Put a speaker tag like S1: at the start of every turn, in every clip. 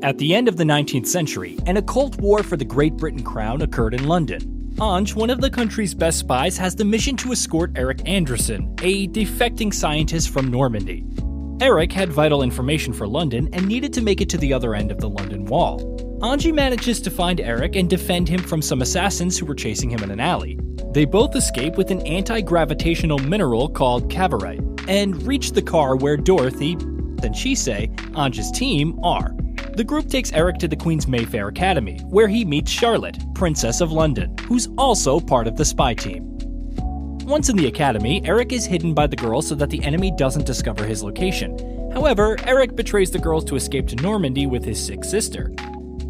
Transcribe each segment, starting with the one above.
S1: At the end of the 19th century, an occult war for the Great Britain crown occurred in London. Ange, one of the country's best spies, has the mission to escort Eric Anderson, a defecting scientist from Normandy. Eric had vital information for London and needed to make it to the other end of the London Wall. Ange manages to find Eric and defend him from some assassins who were chasing him in an alley. They both escape with an anti-gravitational mineral called cavorite and reach the car where Dorothy and Chise, Ange's team, are. The group takes Eric to the Queen's Mayfair Academy, where he meets Charlotte, Princess of London, who's also part of the spy team. Once in the academy, Eric is hidden by the girls so that the enemy doesn't discover his location. However, Eric betrays the girls to escape to Normandy with his sick sister.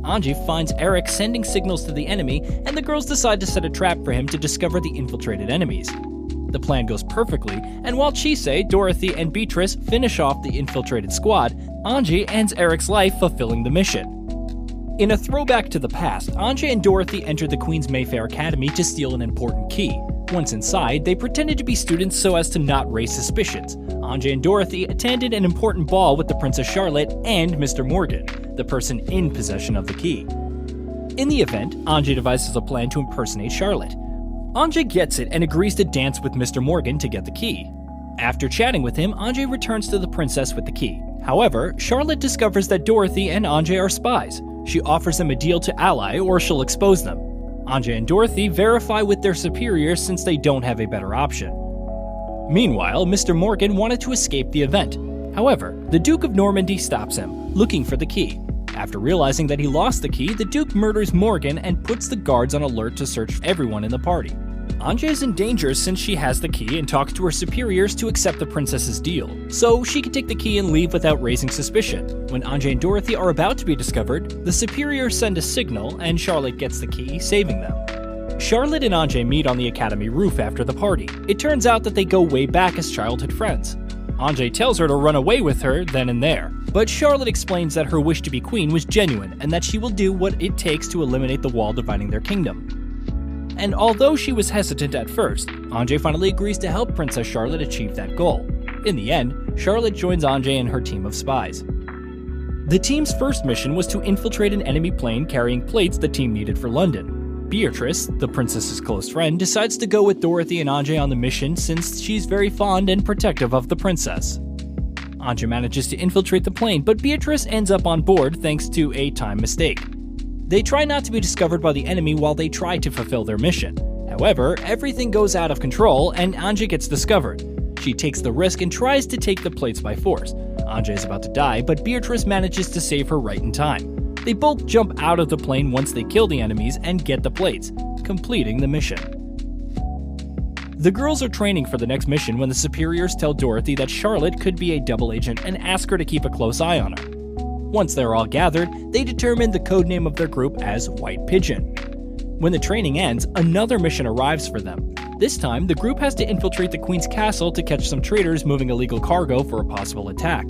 S1: Ange finds Eric sending signals to the enemy, and the girls decide to set a trap for him to discover the infiltrated enemies. The plan goes perfectly, and while Chise, Dorothy, and Beatrice finish off the infiltrated squad, Ange ends Eric's life fulfilling the mission. In a throwback to the past, Ange and Dorothy entered the Queen's Mayfair Academy to steal an important key. Once inside, they pretended to be students so as to not raise suspicions. Ange and Dorothy attended an important ball with the Princess Charlotte and Mr. Morgan, the person in possession of the key. In the event, Ange devises a plan to impersonate Charlotte. Ange gets it and agrees to dance with Mr. Morgan to get the key. After chatting with him, Ange returns to the princess with the key. However, Charlotte discovers that Dorothy and Ange are spies. She offers them a deal to ally or she'll expose them. Ange and Dorothy verify with their superiors since they don't have a better option. Meanwhile, Mr. Morgan wanted to escape the event. However, the Duke of Normandy stops him, looking for the key. After realizing that he lost the key, the Duke murders Morgan and puts the guards on alert to search everyone in the party. Ange is in danger since she has the key and talks to her superiors to accept the princess's deal, so she can take the key and leave without raising suspicion. When Ange and Dorothy are about to be discovered, the superiors send a signal and Charlotte gets the key, saving them. Charlotte and Ange meet on the academy roof after the party. It turns out that they go way back as childhood friends. Ange tells her to run away with her then and there, but Charlotte explains that her wish to be queen was genuine and that she will do what it takes to eliminate the wall dividing their kingdom. And although she was hesitant at first, Ange finally agrees to help Princess Charlotte achieve that goal. In the end, Charlotte joins Ange and her team of spies. The team's first mission was to infiltrate an enemy plane carrying plates the team needed for London. Beatrice, the princess's close friend, decides to go with Dorothy and Ange on the mission since she's very fond and protective of the princess. Ange manages to infiltrate the plane, but Beatrice ends up on board thanks to a time mistake. They try not to be discovered by the enemy while they try to fulfill their mission. However, everything goes out of control and Ange gets discovered. She takes the risk and tries to take the plates by force. Ange is about to die, but Beatrice manages to save her right in time. They both jump out of the plane once they kill the enemies and get the plates, completing the mission. The girls are training for the next mission when the superiors tell Dorothy that Charlotte could be a double agent and ask her to keep a close eye on her. Once they're all gathered, they determine the codename of their group as White Pigeon. When the training ends, another mission arrives for them. This time, the group has to infiltrate the Queen's castle to catch some traitors moving illegal cargo for a possible attack.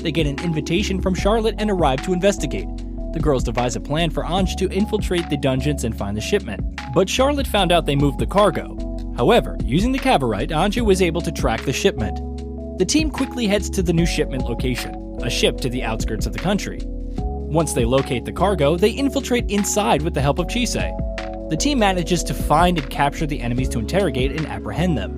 S1: They get an invitation from Charlotte and arrive to investigate. The girls devise a plan for Ange to infiltrate the dungeons and find the shipment, but Charlotte found out they moved the cargo. However, using the cavorite, Ange was able to track the shipment. The team quickly heads to the new shipment location, a ship to the outskirts of the country. Once they locate the cargo, they infiltrate inside with the help of Chise. The team manages to find and capture the enemies to interrogate and apprehend them.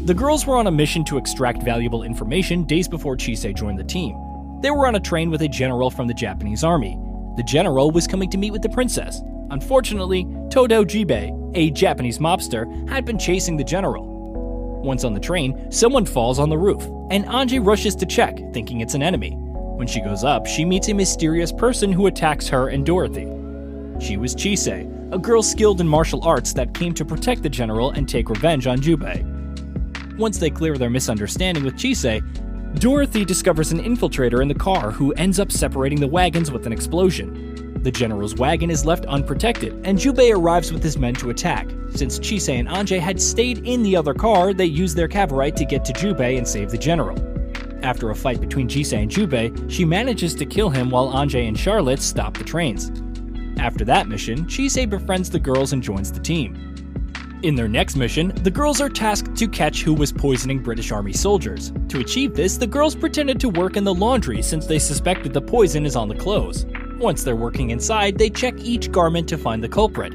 S1: The girls were on a mission to extract valuable information days before Chise joined the team. They were on a train with a general from the Japanese army. The general was coming to meet with the princess. Unfortunately, Todo Jibe, a Japanese mobster, had been chasing the general. Once on the train, someone falls on the roof, and Ange rushes to check, thinking it's an enemy. When she goes up, she meets a mysterious person who attacks her and Dorothy. She was Chise, a girl skilled in martial arts that came to protect the general and take revenge on Jubei. Once they clear their misunderstanding with Chise, Dorothy discovers an infiltrator in the car who ends up separating the wagons with an explosion. The general's wagon is left unprotected, and Jubei arrives with his men to attack. Since Chise and Ange had stayed in the other car, they use their cavorite to get to Jubei and save the general. After a fight between Chise and Jubei, she manages to kill him while Ange and Charlotte stop the trains. After that mission, Chise befriends the girls and joins the team. In their next mission, the girls are tasked to catch who was poisoning British Army soldiers. To achieve this, the girls pretended to work in the laundry since they suspected the poison is on the clothes. Once they're working inside, they check each garment to find the culprit.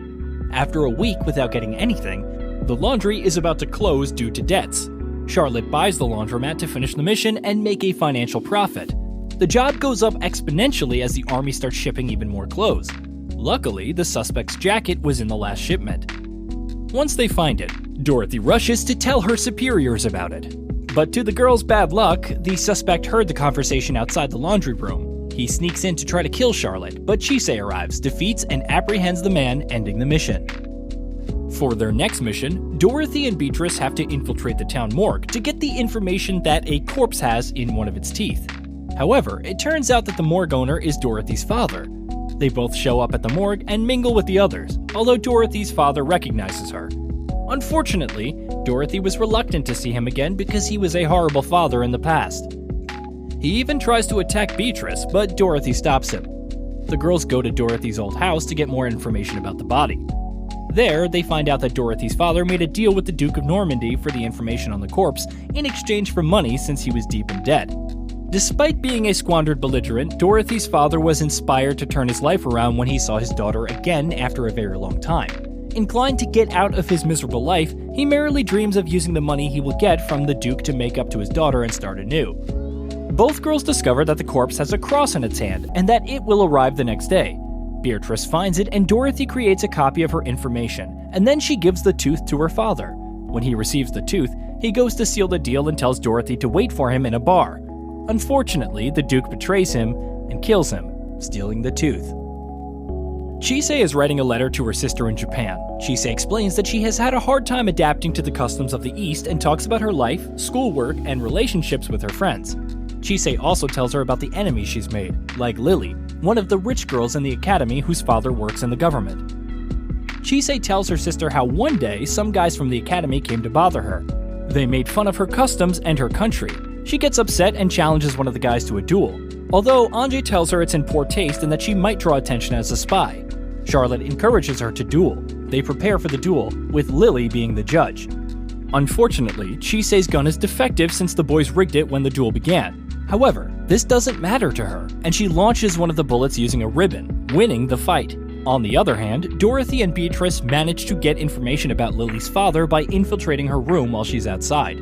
S1: After a week without getting anything, the laundry is about to close due to debts. Charlotte buys the laundromat to finish the mission and make a financial profit. The job goes up exponentially as the army starts shipping even more clothes. Luckily, the suspect's jacket was in the last shipment. Once they find it, Dorothy rushes to tell her superiors about it. But to the girls' bad luck, the suspect heard the conversation outside the laundry room. He sneaks in to try to kill Charlotte, but Chisei arrives, defeats, and apprehends the man, ending the mission. For their next mission, Dorothy and Beatrice have to infiltrate the town morgue to get the information that a corpse has in one of its teeth. However, it turns out that the morgue owner is Dorothy's father. They both show up at the morgue and mingle with the others, although Dorothy's father recognizes her. Unfortunately, Dorothy was reluctant to see him again because he was a horrible father in the past. He even tries to attack Beatrice, but Dorothy stops him. The girls go to Dorothy's old house to get more information about the body. There, they find out that Dorothy's father made a deal with the Duke of Normandy for the information on the corpse in exchange for money since he was deep in debt. Despite being a squandered belligerent, Dorothy's father was inspired to turn his life around when he saw his daughter again after a very long time. Inclined to get out of his miserable life, he merrily dreams of using the money he will get from the Duke to make up to his daughter and start anew. Both girls discover that the corpse has a cross in its hand and that it will arrive the next day. Beatrice finds it and Dorothy creates a copy of her information, and then she gives the tooth to her father. When he receives the tooth, he goes to seal the deal and tells Dorothy to wait for him in a bar. Unfortunately, the Duke betrays him and kills him, stealing the tooth. Chisei is writing a letter to her sister in Japan. Chisei explains that she has had a hard time adapting to the customs of the East and talks about her life, schoolwork, and relationships with her friends. Chisei also tells her about the enemies she's made, like Lily, one of the rich girls in the academy whose father works in the government. Chisei tells her sister how one day some guys from the academy came to bother her. They made fun of her customs and her country. She gets upset and challenges one of the guys to a duel, although Ange tells her it's in poor taste and that she might draw attention as a spy. Charlotte encourages her to duel. They prepare for the duel, with Lily being the judge. Unfortunately, Chisei's gun is defective since the boys rigged it when the duel began. However, this doesn't matter to her, and she launches one of the bullets using a ribbon, winning the fight. On the other hand, Dorothy and Beatrice manage to get information about Lily's father by infiltrating her room while she's outside.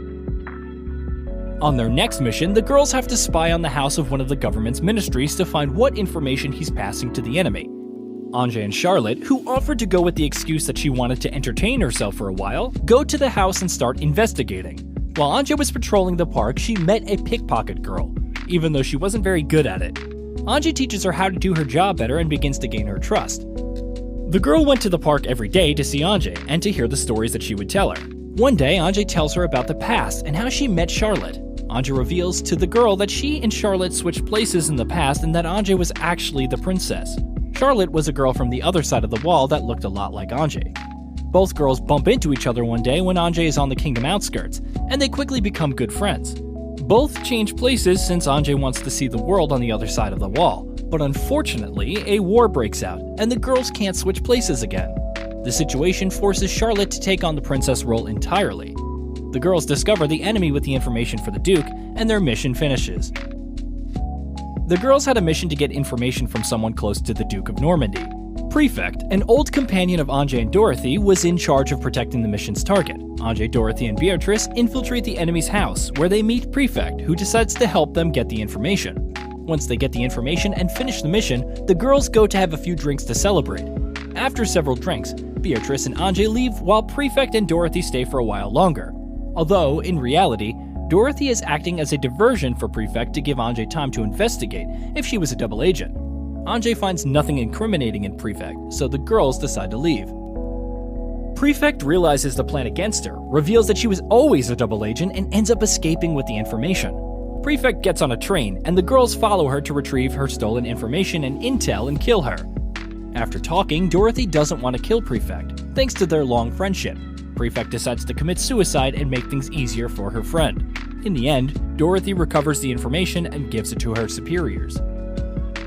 S1: On their next mission, the girls have to spy on the house of one of the government's ministries to find what information he's passing to the enemy. Ange and Charlotte, who offered to go with the excuse that she wanted to entertain herself for a while, go to the house and start investigating. While Ange was patrolling the park, she met a pickpocket girl, even though she wasn't very good at it. Ange teaches her how to do her job better and begins to gain her trust. The girl went to the park every day to see Ange and to hear the stories that she would tell her. One day, Ange tells her about the past and how she met Charlotte. Ange reveals to the girl that she and Charlotte switched places in the past and that Ange was actually the princess. Charlotte was a girl from the other side of the wall that looked a lot like Ange. Both girls bump into each other one day when Ange is on the kingdom outskirts, and they quickly become good friends. Both change places since Ange wants to see the world on the other side of the wall, but unfortunately, a war breaks out, and the girls can't switch places again. The situation forces Charlotte to take on the princess role entirely. The girls discover the enemy with the information for the Duke, and their mission finishes. The girls had a mission to get information from someone close to the Duke of Normandy. Prefect, an old companion of Ange and Dorothy, was in charge of protecting the mission's target. Ange, Dorothy, and Beatrice infiltrate the enemy's house, where they meet Prefect, who decides to help them get the information. Once they get the information and finish the mission, the girls go to have a few drinks to celebrate. After several drinks, Beatrice and Ange leave while Prefect and Dorothy stay for a while longer. Although, in reality, Dorothy is acting as a diversion for Prefect to give Ange time to investigate if she was a double agent. Ange finds nothing incriminating in Prefect, so the girls decide to leave. Prefect realizes the plan against her, reveals that she was always a double agent, and ends up escaping with the information. Prefect gets on a train, and the girls follow her to retrieve her stolen information and intel and kill her. After talking, Dorothy doesn't want to kill Prefect, thanks to their long friendship. Prefect decides to commit suicide and make things easier for her friend. In the end, Dorothy recovers the information and gives it to her superiors.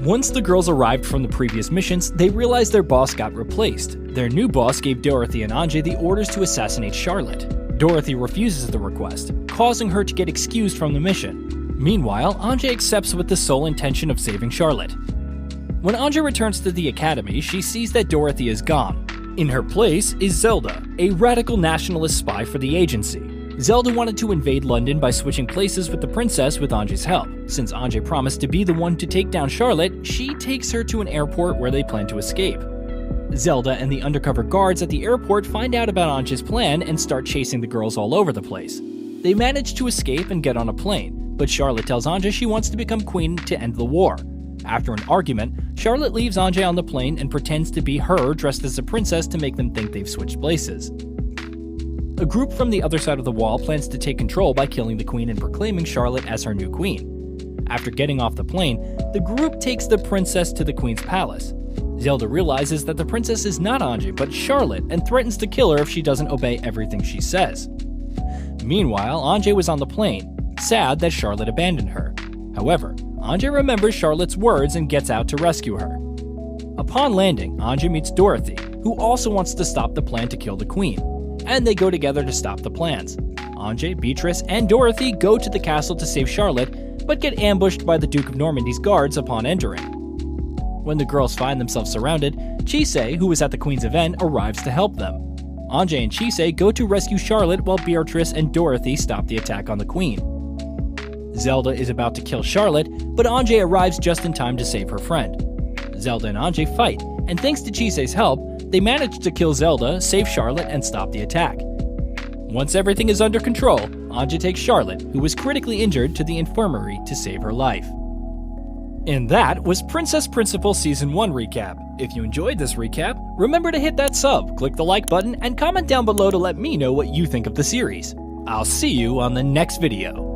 S1: Once the girls arrived from the previous missions, they realized their boss got replaced. Their new boss gave Dorothy and Anjay the orders to assassinate Charlotte. Dorothy refuses the request, causing her to get excused from the mission. Meanwhile, Anjay accepts with the sole intention of saving Charlotte. When Anjay returns to the academy, she sees that Dorothy is gone. In her place is Zelda, a radical nationalist spy for the agency. Zelda wanted to invade London by switching places with the princess with Anjay's help. Since Anjay promised to be the one to take down Charlotte, she takes her to an airport where they plan to escape. Zelda and the undercover guards at the airport find out about Anjay's plan and start chasing the girls all over the place. They manage to escape and get on a plane, but Charlotte tells Anjay she wants to become queen to end the war. After an argument, Charlotte leaves Anjay on the plane and pretends to be her dressed as a princess to make them think they've switched places. A group from the other side of the wall plans to take control by killing the queen and proclaiming Charlotte as her new queen. After getting off the plane, the group takes the princess to the queen's palace. Zelda realizes that the princess is not Anjay but Charlotte and threatens to kill her if she doesn't obey everything she says. Meanwhile, Anjay was on the plane, sad that Charlotte abandoned her. However, Anjay remembers Charlotte's words and gets out to rescue her. Upon landing, Anjay meets Dorothy, who also wants to stop the plan to kill the queen, and they go together to stop the plans. Anjay, Beatrice, and Dorothy go to the castle to save Charlotte, but get ambushed by the Duke of Normandy's guards upon entering. When the girls find themselves surrounded, Chisei, who was at the queen's event, arrives to help them. Anjay and Chisei go to rescue Charlotte while Beatrice and Dorothy stop the attack on the queen. Zelda is about to kill Charlotte, but Anjay arrives just in time to save her friend. Zelda and Anjay fight, and thanks to Chisei's help, they manage to kill Zelda, save Charlotte, and stop the attack. Once everything is under control, Anjay takes Charlotte, who was critically injured, to the infirmary to save her life. And that was Princess Principal Season 1 recap. If you enjoyed this recap, remember to hit that sub, click the like button, and comment down below to let me know what you think of the series. I'll see you on the next video.